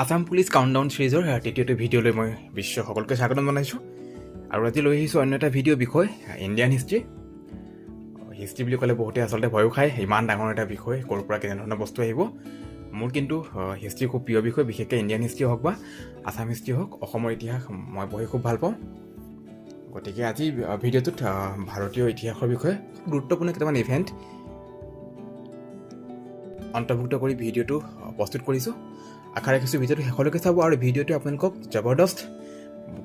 Assampolice countdown সিৰিজৰ তৃতীয়টো ভিডিঅ'লৈ মই বিশ্ব সকলোকে স্বাগতম জনাইছোঁ আৰু আজি লৈ আহিছোঁ অন্য এটা ভিডিঅ' বিষয় ইণ্ডিয়ান হিষ্ট্ৰী বুলি ক'লে বহুতে আচলতে ভয়ো খায় ইমান ডাঙৰ এটা বিষয় ক'ৰ পৰা কেনেধৰণৰ বস্তু আহিব মোৰ কিন্তু হিষ্ট্ৰী খুব প্ৰিয় বিষয় বিশেষকৈ ইণ্ডিয়ান হিষ্ট্ৰী হওক বা আছাম হিষ্ট্ৰী হওক অসমৰ ইতিহাস মই পঢ়ি খুব ভাল পাওঁ গতিকে আজি ভিডিঅ'টোত ভাৰতীয় ইতিহাসৰ বিষয়ে গুৰুত্বপূৰ্ণ কেইটামান ইভেণ্ট অন্তৰ্ভুক্ত কৰি ভিডিঅ'টো প্ৰস্তুত কৰিছোঁ আশা ৰাখিছোঁ ভিডিঅ'টো শেষলৈকে চাব আৰু ভিডিঅ'টো আপোনালোকক জবৰদস্ত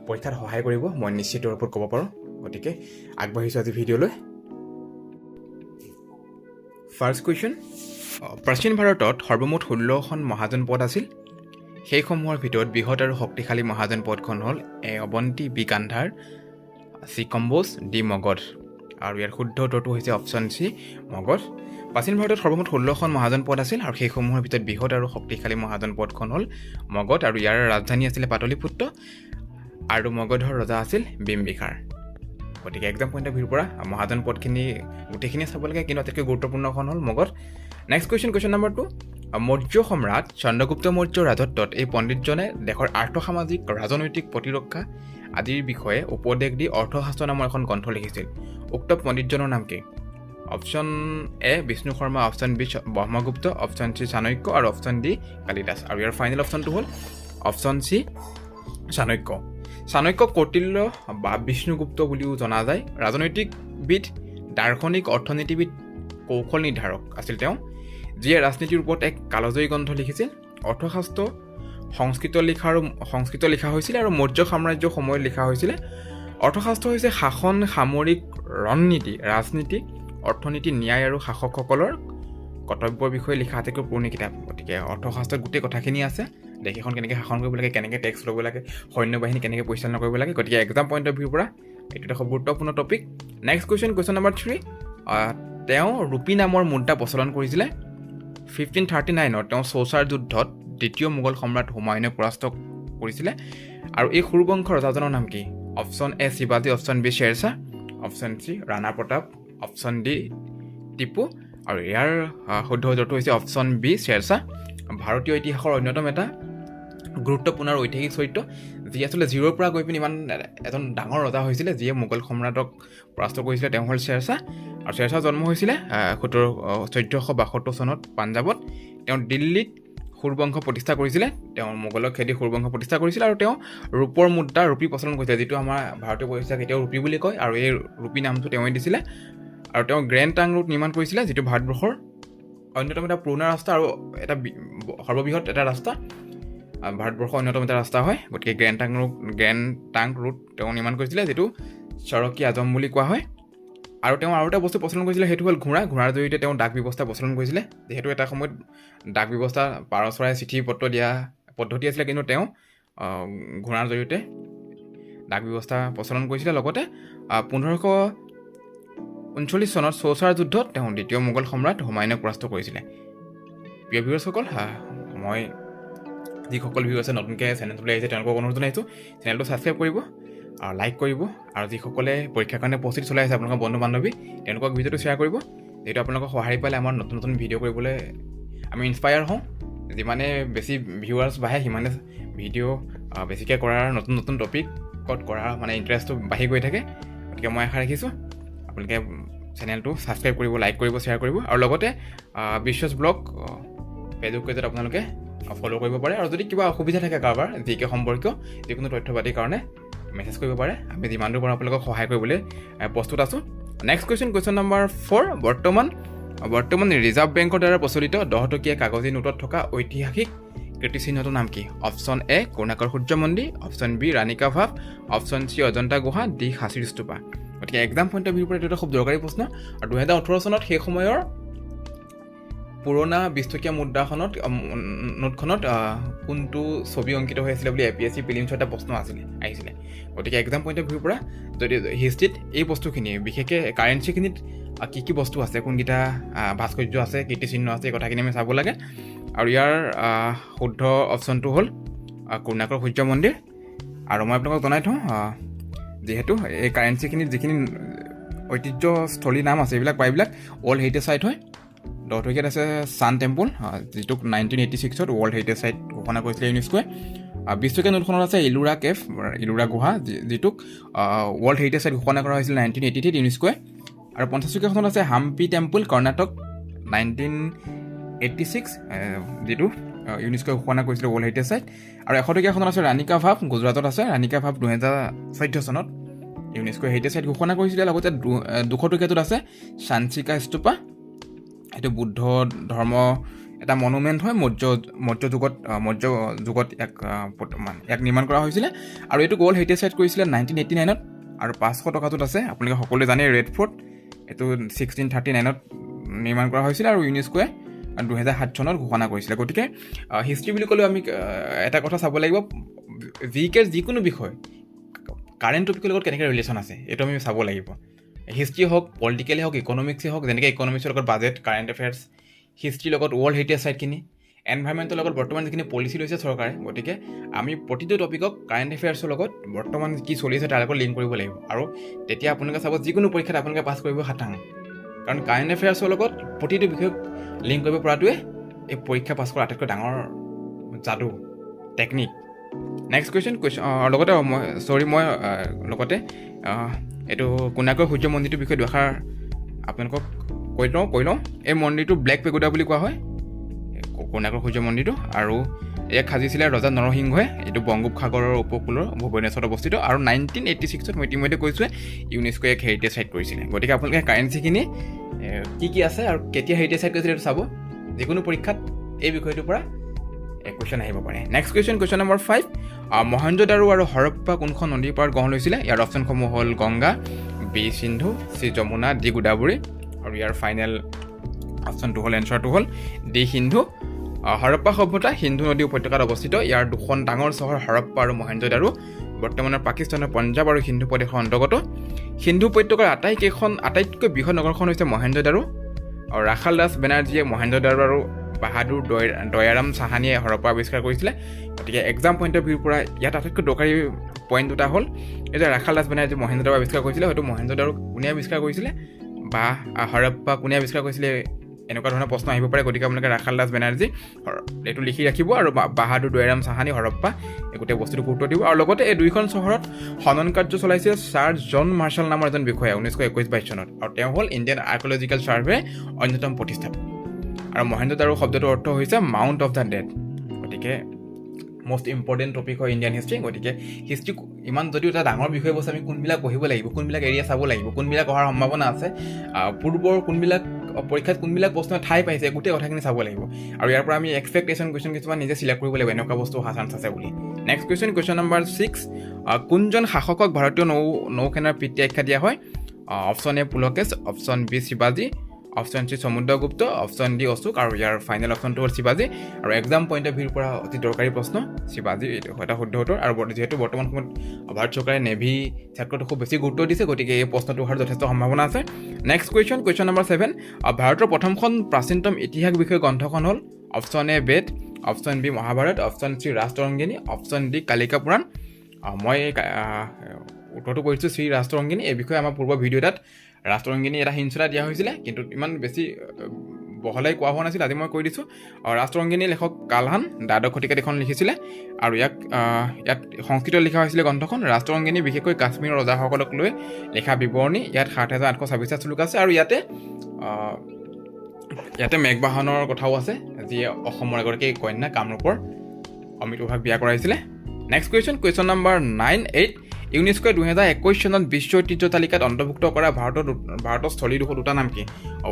পৰীক্ষাত সহায় কৰিব মই নিশ্চিত ৰূপত ক'ব পাৰোঁ গতিকে আগবাঢ়িছোঁ আজি ভিডিঅ'লৈ ফাৰ্ষ্ট কুৱেশ্যন প্ৰাচীন ভাৰতত সৰ্বমুঠ 16খন মহাজন পদ আছিল সেইসমূহৰ ভিতৰত বৃহৎ আৰু শক্তিশালী মহাজন পদখন হ'ল এ অৱন্তী বি গান্ধাৰ চি কম্বোজ ডি মগধ আৰু ইয়াৰ শুদ্ধ উত্তৰটো হৈছে অপশ্যন চি মগধ প্ৰাচীন ভাৰতত সৰ্বমুঠ 16খন মহাজন পদ আছিল আৰু সেইসমূহৰ ভিতৰত বৃহৎ আৰু শক্তিশালী মহাজন পদখন হ'ল মগধ আৰু ইয়াৰ ৰাজধানী আছিলে পাটলিপুত্ৰ আৰু মগধৰ ৰজা আছিল বিম্বিসাৰ গতিকে এক্সাম পইণ্ট অফ ভিউৰ পৰা মহাজন পদখিনি গোটেইখিনি চাব লাগে কিন্তু আটাইতকৈ গুৰুত্বপূৰ্ণখন হ'ল Magadh next question number 2 Maurya সম্ৰাট চন্দ্ৰগুপ্ত মৌৰ্যৰ ৰাজত্বত এই পণ্ডিতজনে দেশৰ আৰ্থ-সামাজিক ৰাজনৈতিক প্ৰতিৰক্ষা আদিৰ বিষয়ে উপদেশ দি অৰ্থশাস্ত্ৰ নামৰ এখন গ্ৰন্থ লিখিছিল উক্ত পণ্ডিতজনৰ নাম কি option A Vishnu Sharma option B Brahmagupta option C Chanakya আৰু অপশ্যন ডি কালিদাস আৰু ইয়াৰ ফাইনেল অপশ্যনটো হ'ল অপশ্যন চি চাণক্য কৌটিল্য বা বিষ্ণুগুপ্ত বুলিও জনা যায় ৰাজনৈতিকবিদ দাৰ্শনিক অৰ্থনীতিবিদ কৌশল নিৰ্ধাৰক আছিল তেওঁ যিয়ে ৰাজনীতিৰ ওপৰত এক কালজয়ী গ্ৰন্থ লিখিছিল অৰ্থশাস্ত্ৰ সংস্কৃত লিখা হৈছিলে আৰু মৌৰ্য সাম্ৰাজ্যৰ সময়ত লিখা হৈছিলে অৰ্থশাস্ত্ৰ হৈছে শাসন সামৰিক ৰণনীতি ৰাজনীতি অৰ্থনীতি ন্যায় আৰু শাসকসকলৰ কৰ্তব্যৰ বিষয়ে লিখা আটাইতকৈ পুৰণি কিতাপ গতিকে অৰ্থশাস্ত্ৰত গোটেই কথাখিনি আছে দেশ এখন কেনেকৈ শাসন কৰিব লাগে কেনেকৈ টেক্স ল'ব লাগে সৈন্য বাহিনী কেনেকৈ পৰিচালনা কৰিব লাগে গতিকে এক্সাম পইণ্ট অফ ভিউৰ পৰা এইটো এটা খুব গুৰুত্বপূৰ্ণ টপিক নেক্সট কুৱেশ্যন নম্বৰ 3 তেওঁ ৰূপী নামৰ মুদ্ৰা প্ৰচলন কৰিছিলে 1539ত তেওঁ চৌচাৰ যুদ্ধত দ্বিতীয় মোগল সম্ৰাট হুমায়ুনে পৰাস্ত কৰিছিলে আৰু এই সুৰবংশ ৰজাজনৰ নাম কি অপশ্যন এ শিৱাজী option B Sher Shah option C Rana Pratap option D Tipu আৰু ইয়াৰ শুদ্ধ উত্তৰটো হৈছে অপশ্যন বি শ্বেৰশ্বাহ ভাৰতীয় ইতিহাসৰ অন্যতম এটা গুৰুত্বপূৰ্ণ আৰু ঐতিহাসিক চৰিত্ৰ যি আচলতে জিৰ'ৰ পৰা গৈ পিনি ইমান এজন ডাঙৰ ৰজা হৈছিলে যিয়ে মোগল সম্ৰাটক পৰাস্ত কৰিছিলে তেওঁ হ'ল শ্বেৰশ্বাহ আৰু শ্বেৰশ্বাহ জন্ম হৈছিলে 1472 চনত পাঞ্জাৱত তেওঁ দিল্লীত সুৰবংশ প্ৰতিষ্ঠা কৰিছিলে তেওঁ মোগলক খেদি সুৰবংশ প্ৰতিষ্ঠা কৰিছিলে আৰু তেওঁ ৰূপৰ মুদ্ৰা ৰূপী প্ৰচলন কৰিছিলে যিটো আমাৰ ভাৰতীয় পইচা কেতিয়াও ৰূপী বুলি কয় আৰু এই ৰূপী নামটো তেওঁৱে দিছিলে আৰু তেওঁ গ্ৰেণ্ড ট্ৰাংক ৰোড নিৰ্মাণ কৰিছিলে যিটো ভাৰতবৰ্ষৰ অন্যতম এটা পুৰণা ৰাস্তা আৰু এটা সৰ্ববৃহৎ এটা ৰাস্তা ভাৰতবৰ্ষৰ অন্যতম এটা ৰাস্তা হয় গতিকে গ্ৰেণ্ড ট্ৰাংক ৰোড তেওঁ নিৰ্মাণ কৰিছিলে যিটো চৰকী আজম বুলি কোৱা হয় আৰু তেওঁ আৰু এটা বস্তু প্ৰচলন কৰিছিলে সেইটো হ'ল ঘোঁৰাৰ জৰিয়তে তেওঁ ডাক ব্যৱস্থা প্ৰচলন কৰিছিলে যিহেতু এটা সময়ত ডাক ব্যৱস্থা পাৰ চৰাই চিঠি পত্ৰ দিয়া পদ্ধতি আছিলে কিন্তু তেওঁ ঘোঁৰাৰ জৰিয়তে ডাক ব্যৱস্থা প্ৰচলন কৰিছিলে লগতে 1539 চনত চৌচাৰ যুদ্ধত তেওঁ দ্বিতীয় মোগল সম্ৰাট হুমায়ুনক পৰাস্ত কৰিছিলে প্ৰিয় ভিউৱাৰ্ছসকল মই যিসকল ভিউ আছে নতুনকৈ চেনেলটোলৈ আহিছে তেওঁলোকক অনুৰোধ জনাইছোঁ চেনেলটো ছাবস্ক্ৰাইব কৰিব আৰু লাইক কৰিব আৰু যিসকলে পৰীক্ষাৰ কাৰণে প্ৰস্তুতি চলাই আছে আপোনালোকৰ বন্ধু বান্ধৱী তেওঁলোকক ভিডিঅ'টো শ্বেয়াৰ কৰিব যিহেতু আপোনালোকক সহায় পালে আমাৰ নতুন ভিডিঅ' কৰিবলৈ আমি ইনস্পায়াৰ হওঁ যিমানে বেছি ভিউৱাৰ্ছ বাঢ়ে সিমানে ভিডিঅ' বেছিকৈ কৰাৰ নতুন টপিকত কৰাৰ মানে ইণ্টাৰেষ্টটো বাঢ়ি গৈ থাকে গতিকে মই আশা ৰাখিছোঁ আপোনালোকে চেনেলটো ছাবস্ক্ৰাইব কৰিব লাইক কৰিব শ্বেয়াৰ কৰিব আৰু লগতে বিশ্বাস ব্লগ ফেচবুক পেজত আপোনালোকে ফ'ল' কৰিব পাৰে আৰু যদি কিবা অসুবিধা থাকে কাৰোবাৰ জিকে সম্পৰ্কীয় যিকোনো তথ্য পাতিৰ কাৰণে মেছেজ কৰিব পাৰে আমি যিমান দূৰ পাৰোঁ আপোনালোকক সহায় কৰিবলৈ প্ৰস্তুত আছোঁ নেক্সট কুৱেশ্যন নম্বৰ 4 বৰ্তমান ৰিজাৰ্ভ বেংকৰ দ্বাৰা প্ৰচলিত 10 টকীয়া কাগজী নোটত থকা ঐতিহাসিক কীৰ্তিচিহ্নটোৰ নাম কি অপশ্যন এ কৰ্ণাকৰ সূৰ্য মন্দিৰ অপশ্যন বি ৰাণিকা ভাৱ অপশ্যন চি অজন্তা গুহা ডি সাঁচিৰ স্তূপা গতিকে এক্সাম পইণ্ট অফ ভিউৰ পৰা এইটো এটা খুব দৰকাৰী প্ৰশ্ন আৰু 2018 চনত সেই সময়ৰ পুৰণা 20 টকীয়া মুদ্ৰাখনত নোটখনত কোনটো ছবি অংকিত হৈ আছিলে বুলি APSC প্ৰিলিমছৰ এটা প্ৰশ্ন আহিছিলে গতিকে এক্সাম পইণ্ট অফ ভিউৰ পৰা যদি হিষ্ট্ৰীত এই বস্তুখিনি বিশেষকৈ কাৰেঞ্চিখিনিত কি বস্তু আছে কোনকেইটা ভাস্কৰ্য আছে কীৰ্তিচিহ্ন আছে এই কথাখিনি আমি চাব লাগে আৰু ইয়াৰ শুদ্ধ অপশ্যনটো হ'ল কৰ্ণাকৰ সূৰ্য মন্দিৰ আৰু মই আপোনালোকক জনাই থওঁ যিহেতু এই কাৰেঞ্চিখিনিত যিখিনি ঐতিহ্যস্থলীৰ নাম আছে এইবিলাক প্ৰায়বিলাক ৱৰ্ল্ড হেৰিটেজ চাইট হয় 10 আছে ছান টেম্পল, যিটোক 1986ত ৱৰ্ল্ড হেৰিটেজ চাইট ঘোষণা কৰিছিলে ইউনেস্কোৱে। 20 টকীয়া নোটখনত আছে ইলোৰা কেভ, ইলোৰা গুহা, যিটোক ৱৰ্ল্ড হেৰিটেজ চাইট ঘোষণা কৰা হৈছিল 1983 ইউনেস্কোৱে। আৰু 50 টকীয়াখনত আছে হাম্পি টেম্পল, কৰ্ণাটক, 1986, যিটো ইউনেস্কোৱে ঘোষণা কৰিছিলে ৱৰ্ল্ড হেৰিটেজ চাইট। আৰু 100 টকীয়াখনত আছে ৰাণিকা ভাৱ, গুজৰাটত আছে। ৰাণিকা ভাৱ 2014 চনত ইউনেস্কোৱে হেৰিটেজ চাইট ঘোষণা কৰিছিলে। লগতে 200 টকীয়াটোত আছে চাঞ্চিকা স্তূপা, এইটো বুদ্ধ ধৰ্ম এটা মনুমেণ্ট হয়, মৌৰ্য যুগত ইয়াক নিৰ্মাণ কৰা হৈছিলে। আৰু এইটো ৱৰ্ল্ড হেৰিটেজ চাইট কৰিছিলে 1989ত। আৰু 500 টকাটোত আছে, আপোনালোকে সকলোৱে জানে, ৰেড ফৰ্ট, এইটো 1639ত নিৰ্মাণ কৰা হৈছিলে আৰু ইউনেস্কোৱে 2007 চনত ঘোষণা কৰিছিলে। গতিকে হিষ্ট্ৰী বুলি ক'লেও আমি এটা কথা চাব লাগিব, জিকেৰ যিকোনো বিষয় কাৰেণ্ট টপিকৰ লগত কেনেকৈ ৰিলেশ্যন আছে এইটো আমি চাব লাগিব। হিষ্ট্ৰী হওক, পলিটিকেলেই হওক, ইকনমিক্সেই হওক, যেনেকৈ ইকনমিক্সৰ লগত বাজেট, কাৰেণ্ট এফেয়াৰ্ছ, হিষ্ট্ৰীৰ লগত ৱৰ্ল্ড হেৰিটেজ চাইটখিনি, এনভাইৰমেণ্টৰ লগত বৰ্তমান যিখিনি পলিচি লৈছে চৰকাৰে। গতিকে আমি প্ৰতিটো টপিকক কাৰেণ্ট এফেয়াৰ্ছৰ লগত বৰ্তমান কি চলি আছে তাৰ লগত লিংক কৰিব লাগিব। আৰু তেতিয়া আপোনালোকে চাব যিকোনো পৰীক্ষাত আপোনালোকে পাছ কৰিব খাটাং, কাৰণ কাৰেণ্ট এফেয়াৰ্ছৰ লগত প্ৰতিটো বিষয়ক লিংক কৰিব পৰাটোৱে এই পৰীক্ষা পাছ কৰা আটাইতকৈ ডাঙৰ যাদু, টেকনিক। নেক্সট কুৱেশ্যন লগতে মই লগতে এইটো কোণাৰ্কৰ সূৰ্য মন্দিৰটোৰ বিষয়ে দুআষাৰ আপোনালোকক কৈ লওঁ। এই মন্দিৰটো ব্লেক পেগোডা বুলি কোৱা হয়, কোণাৰ্কৰ সূৰ্য মন্দিৰটো। আৰু ইয়াক সাজিছিলে ৰজা নৰসিংহই। এইটো বংগোপসাগৰৰ উপকূলৰ ভুৱনেশ্বৰত অৱস্থিত। আৰু 1986ত মই ইতিমধ্যে কৈছোঁৱে ইউনেস্কোৱে এক হেৰিটেজ চাইট কৰিছিলে। গতিকে আপোনালোকে কাৰেঞ্চিখিনি কি আছে আৰু কেতিয়া হেৰিটেজ চাইট কৰিছিলে এইটো চাব। যিকোনো পৰীক্ষাত এই বিষয়টোৰ পৰা কুৱেশ্যন আহিব পাৰে। নেক্সট কুৱেশ্যন নম্বৰ 5, মহেঞ্জোদাৰো আৰু হৰপ্পা কোনখন নদীৰ পাৰত গঢ় লৈছিলে? ইয়াৰ অপশ্যনসমূহ হ'ল Ganga, B Sindhu, C Yamuna, D Godavari. আৰু ইয়াৰ ফাইনেল অপশ্যনটো হ'ল, এনচাৰটো হ'ল ডি সিন্ধু। হৰপ্পা সভ্যতা সিন্ধু নদী উপত্যকাত অৱস্থিত। ইয়াৰ দুখন ডাঙৰ চহৰ হৰপ্পা আৰু মহেঞ্জোদাৰো বৰ্তমানৰ পাকিস্তানৰ পঞ্জাৱ আৰু সিন্ধু প্ৰদেশৰ অন্তৰ্গত। সিন্ধু উপত্যকাৰ আটাইতকৈ বৃহৎ নগৰখন হৈছে মহেঞ্জোদাৰো। আৰু ৰাখাল দাস বেনাৰ্জীয়ে মহেঞ্জোদাৰো আৰু বাহাদুৰ দয়াৰাম চাহানীয়ে হৰপ্পা আৱিষ্কাৰ কৰিছিলে। গতিকে এক্সাম পইণ্ট অফ ভিউৰ পৰা ইয়াত আটাইতকৈ দৰকাৰী পইণ্ট দুটা হ'ল, এই যে ৰাখাল দাস বেনাৰ্জী মহেঞ্জোদাৰো আৱিষ্কাৰ কৰিছিলে, হয়তো মহেঞ্জোদাৰো কোনে আৱিষ্কাৰ কৰিছিলে বা হৰপ্পা কোনে আৱিষ্কাৰ কৰিছিলে, এনেকুৱা ধৰণৰ প্ৰশ্ন আহিব পাৰে। গতিকে আপোনালোকে ৰাখাল দাস বেনাৰ্জী এইটো লিখি ৰাখিব, আৰু বাহাদুৰ দয়াৰাম চাহানী, হৰপ্পা, এই গোটেই বস্তুটো গুৰুত্ব দিব। আৰু লগতে এই দুইখন চহৰত খনন কাৰ্য চলাইছিল ছাৰ জন মাৰ্শ্বাল নামৰ এজন বিষয়া 1921-22 চনত। আৰু তেওঁ হ'ল ইণ্ডিয়ান আৰ্কিঅলজিকেল ছাৰ্ভে অন্যতম প্ৰতিষ্ঠাপক। আৰু মহেঞ্জোদাৰো শব্দটোৰ অৰ্থ হৈছে মাউণ্ট অফ দ্য ডেড। গতিকে মষ্ট ইম্পৰ্টেণ্ট টপিক হয় ইণ্ডিয়ান হিষ্ট্ৰী। গতিকে হিষ্ট্ৰী ইমান যদিও এটা ডাঙৰ বিষয়বস্তু, আমি কোনবিলাক পঢ়িব লাগিব, কোনবিলাক এৰিয়া চাব লাগিব, কোনবিলাক অহাৰ সম্ভাৱনা আছে, পূৰ্বৰ কোনবিলাক পৰীক্ষাত কোনবিলাক প্ৰশ্ন ঠাই পাইছে, গোটেই কথাখিনি চাব লাগিব। আৰু ইয়াৰ পৰা আমি এক্সপেক্টেশ্যন কুৱেশ্যন কিছুমান নিজে চিলেক্ট কৰিব লাগিব, এনেকুৱা বস্তু অহা চান্স আছে বুলি। নেক্সট কুৱেশ্যন নম্বৰ 6, কোনজন শাসকক ভাৰতীয় নৌসেনাৰ পিতৃ আখ্যা দিয়া হয়? Option A Pulakeshi, option B শিৱাজী, option C Samudragupta, option D Ashoka. আৰু ইয়াৰ ফাইনেল অপশ্যনটো হ'ল শিৱাজী। আৰু এক্সাম পইণ্ট অফ ভিউৰ পৰা অতি দৰকাৰী প্ৰশ্ন শিৱাজী, এইটো এটা শুদ্ধ উত্তৰ। আৰু যিহেতু বৰ্তমান সময়ত ভাৰত চৰকাৰে নেভি ক্ষেত্ৰতো খুব বেছি গুৰুত্ব দিছে, গতিকে এই প্ৰশ্নটো অহাৰ যথেষ্ট সম্ভাৱনা আছে। নেক্সট কুৱেশ্যন নম্বৰ 7, ভাৰতৰ প্ৰথমখন প্ৰাচীনতম ইতিহাস বিষয়ক গ্ৰন্থখন হ'ল? Option A Veda, option B Mahabharata, option C Rajatarangini, option D Kalika Purana. মই উত্তৰটো কৰিছোঁ শ্ৰী ৰাজতৰংগিনী। এই বিষয়ে আমাৰ পূৰ্বৰ ভিডিঅ' এটাত ৰাজতৰংগিনী এটা হিণ্ট এটা দিয়া হৈছিলে, কিন্তু ইমান বেছি বহলাই কোৱা হোৱা নাছিল, আজি মই কৈ দিছোঁ। ৰাজতৰংগিনী লেখক কালহান, দ্বাদশ শতিকাত এখন লিখিছিলে। আৰু ইয়াত সংস্কৃতত লিখা হৈছিলে গ্ৰন্থখন। ৰাজতৰংগিনী বিশেষকৈ কাশ্মীৰৰ ৰজাসকলক লৈ লিখা বিৱৰণী। ইয়াত 7,826টা শ্লোক আছে। আৰু ইয়াতে মেঘবাহনৰ কথাও আছে, যিয়ে অসমৰ এগৰাকী কন্যা কামৰূপৰ অমৃতভাগ বিয়া কৰাইছিলে। নেক্সট কুৱেশ্যন নম্বৰ 9, 8, ইউনেস্কোৱে 2021 চনত বিশ্ব ঐতিহ্য তালিকাত অন্তৰ্ভুক্ত কৰা ভাৰতৰ স্থলীডোখৰ দুটা নাম কি?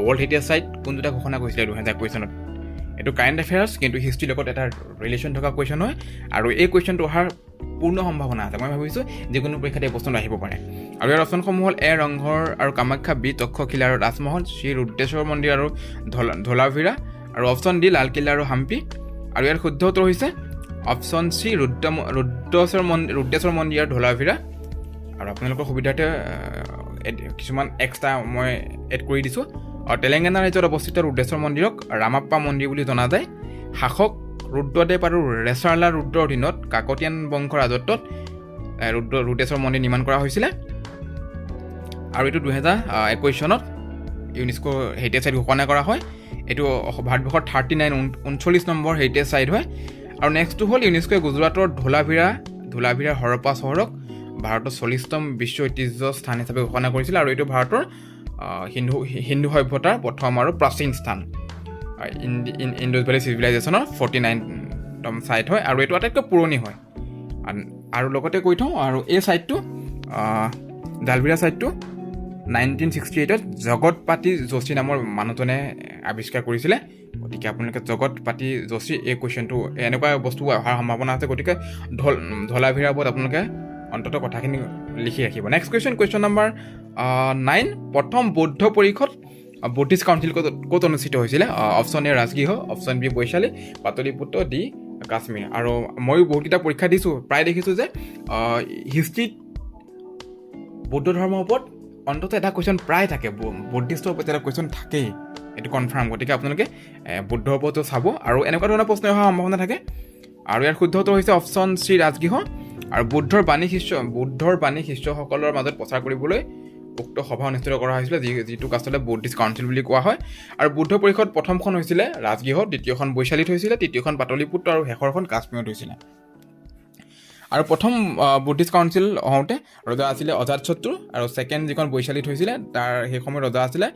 ৱৰ্ল্ড হেৰিটেজ চাইট কোন দুটা ঘোষণা কৰিছিলে 2021 চনত? এইটো কাৰেণ্ট এফেয়াৰ্ছ, কিন্তু হিষ্ট্ৰীৰ লগত এটা ৰিলেশ্যন থকা কুৱেশ্যন হয়। আৰু এই কুৱেশ্যনটো অহাৰ পূৰ্ণ সম্ভাৱনা আছে। মই ভাবিছোঁ যিকোনো পৰীক্ষাত এই প্ৰশ্নটো আহিব পাৰে। আৰু ইয়াৰ অপশ্যনসমূহ হ'ল এ ৰংঘৰ আৰু কামাখ্যা, বি তক্ষশিলা আৰু ৰাজমহল, চি ৰুদ্ৰেশ্বৰ মন্দিৰ আৰু ধোলাভিৰা, আৰু অপশ্যন ডি লালকিল্লা আৰু হাম্পি। আৰু ইয়াৰ শুদ্ধ উত্তৰ হৈছে অপশ্যন চি ৰুদ্ৰেশ্বৰ মন্দিৰ আৰু ধোলাভিৰা। আৰু আপোনালোকৰ সুবিধাৰ্থে কিছুমান এক্সট্ৰা মই এড কৰি দিছোঁ। আৰু তেলেংগানা ৰাজ্যত অৱস্থিত ৰুদ্ৰেশ্বৰ মন্দিৰক ৰামাপ্পা মন্দিৰ বুলি জনা যায়। শাসক ৰুদ্ৰদেৱ আৰু ৰেচাৰলা ৰুদ্ৰৰ অধীনত কাকতীয়ান বংশৰ ৰাজত্বত ৰুদ্ৰেশ্বৰ মন্দিৰ নিৰ্মাণ কৰা হৈছিলে। আৰু এইটো 2021 চনত ইউনেস্কো হেৰিটেজ চাইট ঘোষণা কৰা হয়। এইটো ভাৰতবৰ্ষৰ 39 নম্বৰ হেৰিটেজ চাইট হয় আৰু নেক্সটটো হ'ল ইউনেস্কোয়ে গুজৰাটৰ ধোলাভিৰাৰ হৰপ্পা চহৰক ভাৰতৰ 40তম বিশ্ব ঐতিহ্য স্থান হিচাপে ঘোষণা কৰিছিল আৰু এইটো ভাৰতৰ হিন্দু সভ্যতাৰ প্ৰথম আৰু প্ৰাচীন স্থান ইণ্ডাছ ভেলী চিভিলাইজেশ্যনৰ 49তম চাইট হয় আৰু এইটো আটাইতকৈ পুৰণি হয় আৰু লগতে কৈ থওঁ আৰু এই চাইটটো ডালভিৰা চাইটটো 1968ত জগতপাতি যোশী নামৰ মানুহজনে আৱিষ্কাৰ কৰিছিলে গতিকে আপোনালোকে জগতপাতি যোশী এই কুৱেশ্যনটো এনেকুৱা বস্তু অহাৰ সম্ভাৱনা আছে গতিকে ধলাভিৰাৰ ওপৰত আপোনালোকে অন্ততঃ কথাখিনি লিখি ৰাখিব নেক্সট কুৱেশ্যন নম্বৰ 9 প্ৰথম বৌদ্ধ পৰিষদ বুদ্ধিষ্ট কাউন্সিল ক'ত অনুষ্ঠিত হৈছিলে option A Rajagriha option B Vaishali Pataliputra D Kashmir আৰু ময়ো বহুতকেইটা পৰীক্ষা দিছোঁ প্ৰায় দেখিছোঁ যে হিষ্ট্ৰীত বৌদ্ধ ধৰ্মৰ ওপৰত অন্ততঃ এটা কুৱেশ্যন প্ৰায় থাকে বুদ্ধিষ্টৰ ওপৰত এটা কুৱেশ্যন থাকেই এইটো কনফাৰ্ম গতিকে আপোনালোকে বুদ্ধৰ ওপৰতো চাব আৰু এনেকুৱা ধৰণৰ প্ৰশ্ন অহাৰ সম্ভাৱনা থাকে আৰু ইয়াৰ শুদ্ধ উত্তৰ হৈছে অপশ্যন চি ৰাজগৃহ আৰু বুদ্ধৰ বাণী শিষ্যসকলৰ মাজত প্ৰচাৰ কৰিবলৈ উক্ত সভা অনুষ্ঠিত কৰা হৈছিলে যিটোক আচলতে বুদ্ধিষ্ট কাউন্সিল বুলি কোৱা হয় আৰু বুদ্ধ পৰিষদ প্ৰথমখন হৈছিলে ৰাজগৃহত দ্বিতীয়খন বৈশালীত হৈছিলে তৃতীয়খন পাটলিপুত্ৰ আৰু শেষৰখন কাশ্মীৰত হৈছিলে আৰু প্ৰথম বুদ্ধিষ্ট কাউন্সিল হওঁতে ৰজা আছিলে অজাতশত্ৰু আৰু ছেকেণ্ড যিখন বৈশালীত হৈছিলে তাৰ সেই সময়ত ৰজা আছিলে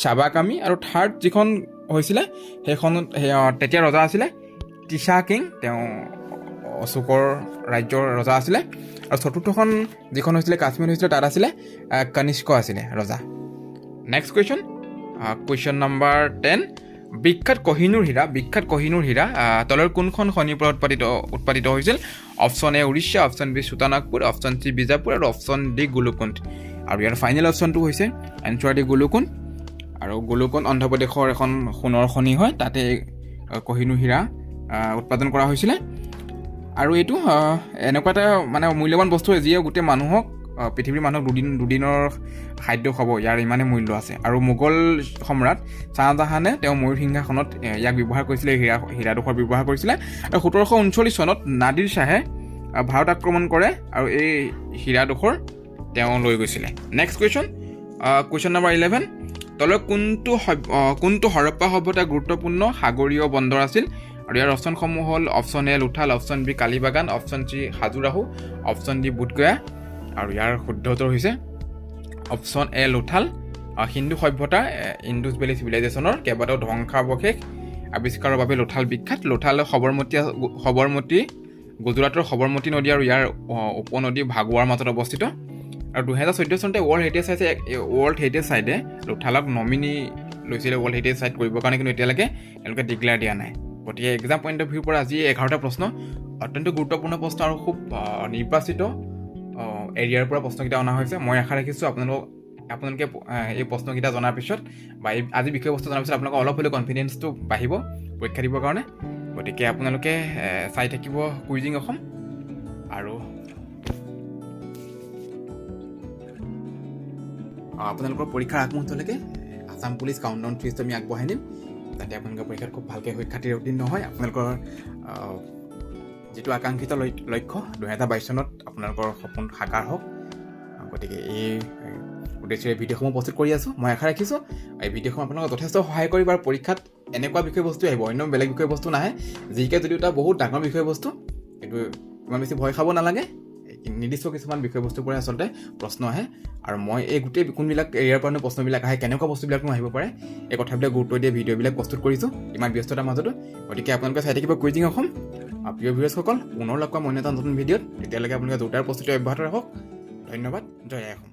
চাবাকামি আৰু থাৰ্ড যিখন হৈছিলে সেইখনত তেতিয়া ৰজা আছিলে তিছা কিং তেওঁ অশোকৰ ৰাজ্যৰ ৰজা আছিলে আৰু চতুৰ্থখন যিখন হৈছিলে কাশ্মীৰ হৈছিলে তাত আছিলে কনিষ্ক আছিলে ৰজা নেক্সট কুৱেশ্যন নম্বৰ 10 বিখ্যাত কহিনুৰ হীৰা তলৰ কোনখন খনিৰ পৰা উৎপাদিত হৈছিল option A Orissa option B Chhotanagpur option C Bijapur আৰু অপশ্যন ডি গোলোকুণ্ড আৰু ইয়াৰ ফাইনেল অপশ্যনটো হৈছে এনচাৰ ডি গোলোকুণ্ড আৰু গোলোকুণ্ড অন্ধ্ৰপ্ৰদেশৰ এখন সোণৰ খনি হয় তাতে কহিনুৰ হীৰা উৎপাদন কৰা হৈছিলে আৰু এইটো এনেকুৱা এটা মানে মূল্যৱান বস্তু যিয়ে গোটেই মানুহক পৃথিৱীৰ মানুহক দুদিনৰ খাদ্য খাব ইয়াৰ ইমানেই মূল্য আছে আৰু মোগল সম্ৰাট শ্বাহজাহানে তেওঁ ময়ূৰ সিংহাসনত ইয়াক ব্যৱহাৰ কৰিছিলে হীৰাডোখৰ ব্যৱহাৰ কৰিছিলে আৰু 1739 চনত নাদিৰ শ্বাহে ভাৰত আক্ৰমণ কৰে আৰু এই হীৰাডোখৰ তেওঁ লৈ গৈছিলে নেক্সট কুৱেশ্যন নম্বৰ 11 তলৰ কোনটো হৰপ্পা সভ্যতা গুৰুত্বপূৰ্ণ সাগৰীয় বন্দৰ আছিল আৰু ইয়াৰ অপশ্যনসমূহ হ'ল option A Lothal option B Kalibangan option C হাজোৰাহু অপশ্যন ডি বুধগয়া আৰু ইয়াৰ শুদ্ধ উত্তৰ হৈছে অপশ্যন এ লোথাল হিন্দু সভ্যতা ইণ্ডাছ ভেলী চিভিলাইজেশ্যনৰ কেইবাটাও ধ্বংসাৱশেষ আৱিষ্কাৰৰ বাবে লোথাল বিখ্যাত লোথাল সবৰমতী গুজৰাটৰ সবৰমতী নদী আৰু ইয়াৰ উপনদী ভাগুৱাৰ মাজত অৱস্থিত আৰু 2014 চনতে ৱৰ্ল্ড হেৰিটেজ চাইটে লোথালক নমিনি লৈছিলে ৱৰ্ল্ড হেৰিটেজ চাইট কৰিবৰ কাৰণে কিন্তু এতিয়ালৈকে তেওঁলোকে ডিক্লেয়াৰ দিয়া নাই গতিকে এক্সাম পইণ্ট অফ ভিউৰ পৰা আজি 11টা প্ৰশ্ন অত্যন্ত গুৰুত্বপূৰ্ণ প্ৰশ্ন আৰু খুব নিৰ্বাচিত এৰিয়াৰ পৰা প্ৰশ্নকেইটা অনা হৈছে মই আশা ৰাখিছোঁ আপোনালোকে এই প্ৰশ্নকেইটা জনাৰ পিছত বা আজি বিষয়বস্তু জনাৰ পিছত আপোনালোকৰ অলপ হ'লেও কনফিডেঞ্চটো বাঢ়িব পৰীক্ষা দিবৰ কাৰণে গতিকে আপোনালোকে চাই থাকিব কুইজিং অসম আৰু আপোনালোকৰ পৰীক্ষাৰ আগমুহূৰ্তলৈকে আসাম পুলিচ কাউণ্টডাউন ফিজটো আমি আগবঢ়াই নিম যাতে আপোনালোকৰ পৰীক্ষাত খুব ভালকৈ সুখ্যাতিৰে উত্তীৰ্ণ হয় আপোনালোকৰ যিটো আকাংক্ষিত লক্ষ্য 2022 চনত আপোনালোকৰ সপোন সাকাৰ হওক গতিকে এই উদ্দেশ্যেৰে ভিডিঅ'সমূহ প্ৰস্তুত কৰি আছোঁ মই আশা ৰাখিছোঁ এই ভিডিঅ'সমূহ আপোনালোকক যথেষ্ট সহায় কৰিব আৰু পৰীক্ষাত এনেকুৱা বিষয়বস্তু আহিব অন্য বেলেগ বিষয়বস্তু নাহে যিকে যদিও এটা বহুত ডাঙৰ বিষয়বস্তু এইটো ইমান বেছি ভয় খাব নালাগে নিৰ্দিষ্ট কিছুমান বিষয়বস্তুৰ পৰা আচলতে প্ৰশ্ন আহে আৰু মই এই গোটেই কোনবিলাক এৰিয়াৰ পৰা প্ৰশ্নবিলাক আহে কেনেকুৱা বস্তুবিলাকনো আহিব পাৰে এই কথাবিলাক গুৰুত্ব দিয়ে ভিডিঅ'বিলাক প্ৰস্তুত কৰিছোঁ ইমান ব্যস্ততাৰ মাজতো গতিকে আপোনালোকে চাই থাকিব কুইজিং অসম প্ৰিয় ভিউৱাৰ্ছসকল পুনৰ লগ পাম অন্য এটা নতুন ভিডিঅ'ত তেতিয়ালৈকে আপোনালোকে দুটাৰ প্ৰস্তুতি অব্যাহত ৰাখক ধন্যবাদ জয় অসম